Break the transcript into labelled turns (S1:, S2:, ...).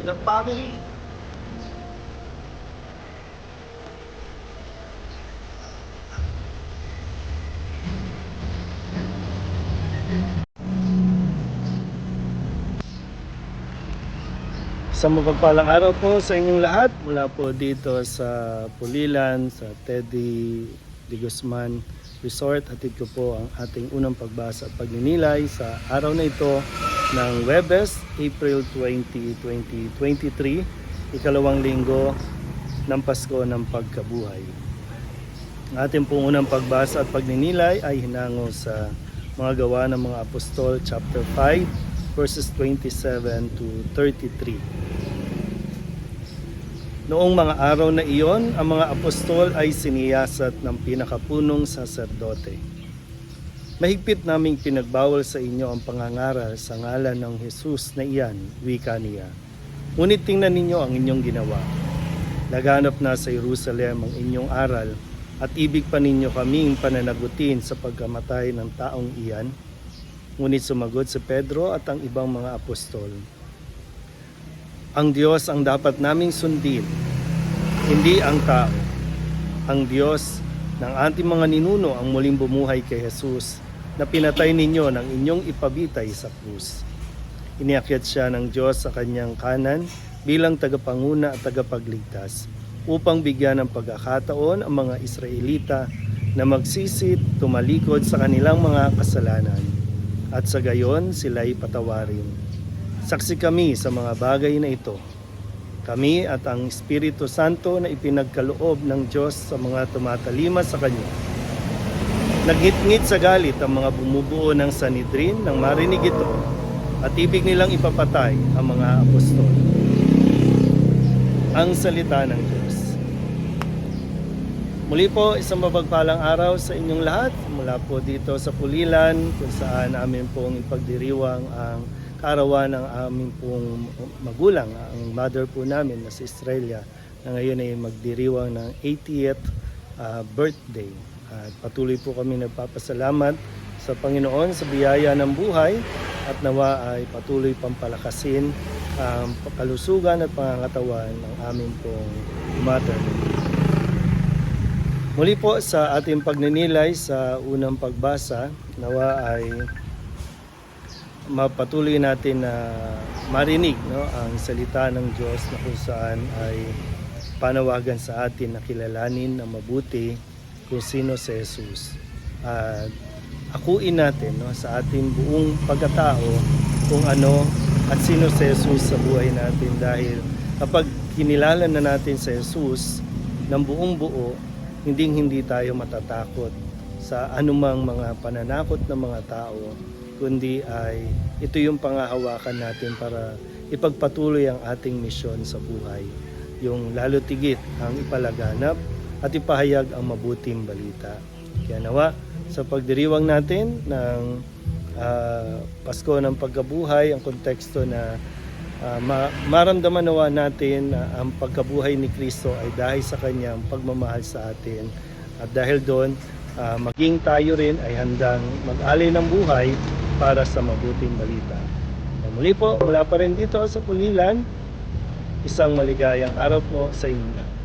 S1: the family. Isang mapagpalang araw po sa inyong lahat mula po dito sa Pulilan, sa Teddy de Guzman Resort. Hatid ko po ang ating unang pagbasa at pagninilay sa araw na ito ng Huwebes, April 20, 2023, ikalawang linggo ng Pasko ng Pagkabuhay. Ang ating pong unang pagbasa at pagninilay ay hinango sa mga gawa ng mga apostol, chapter 5, verses 27 to 33. Noong mga araw na iyon, ang mga apostol ay siniyasat ng pinakapunong saserdote. Mahigpit naming pinagbawal sa inyo ang pangangaral sa ngalan ng Jesus na iyan, wika niya. Ngunit tingnan ninyo ang inyong ginawa. Laganap na sa Jerusalem ang inyong aral at ibig pa ninyo kaming pananagutin sa pagkamatay ng taong iyan. Ngunit sumagot si Pedro at ang ibang mga apostol, ang Diyos ang dapat naming sundin, hindi ang tao. Ang Diyos ng ating mga ninuno ang muling bumuhay kay Jesus na pinatay ninyo ng inyong ipabitay sa krus. Iniakyat siya ng Diyos sa kanyang kanan bilang tagapanguna at tagapagligtas upang bigyan ng pagkakataon ang mga Israelita na magsisit, tumalikod sa kanilang mga kasalanan at sa gayon sila'y patawarin. Saksi kami sa mga bagay na ito. Kami at ang Espiritu Santo na ipinagkaloob ng Diyos sa mga tumatalima sa Kanya. Nagngit-ngit sa galit ang mga bumubuo ng Sanhedrin nang marinig ito at ibig nilang ipapatay ang mga apostol. Ang salita ng Diyos. Muli po, isang mapagpalang araw sa inyong lahat mula po dito sa Pulilan kung saan amin pong ipagdiriwang ang kaarawan ng aming pong magulang, ang mother po namin na si Estrella na ngayon ay magdiriwang ng 80th birthday. At patuloy po kami nagpapasalamat sa Panginoon sa biyaya ng buhay at nawa ay patuloy pampalakasin ang kalusugan at pangangatawan ng aming pong mother. Muli po sa ating pagninilay sa unang pagbasa, nawa ay mapatuloy natin na marinig ang salita ng Diyos na kung saan ay panawagan sa atin na kilalanin na mabuti kung sino si Jesus. At akuin natin sa ating buong pagkatao kung ano at sino si Jesus sa buhay natin, dahil kapag kinilala na natin si Jesus ng buong buo, hindi tayo matatakot sa anumang mga pananakot ng mga tao, kundi ay ito yung pangahawakan natin para ipagpatuloy ang ating misyon sa buhay. Yung lalo tigit ang ipalaganap at ipahayag ang mabuting balita. Kaya nawa sa pagdiriwang natin ng Pasko ng Pagkabuhay, ang konteksto na maramdaman nawa natin na ang pagkabuhay ni Kristo ay dahil sa kanyang pagmamahal sa atin. At dahil doon, maging tayo rin ay handang mag-alay ng buhay para sa mabuting balita. Muli po, mula pa rin dito sa Pulilan, isang maligayang araw po sa inyo.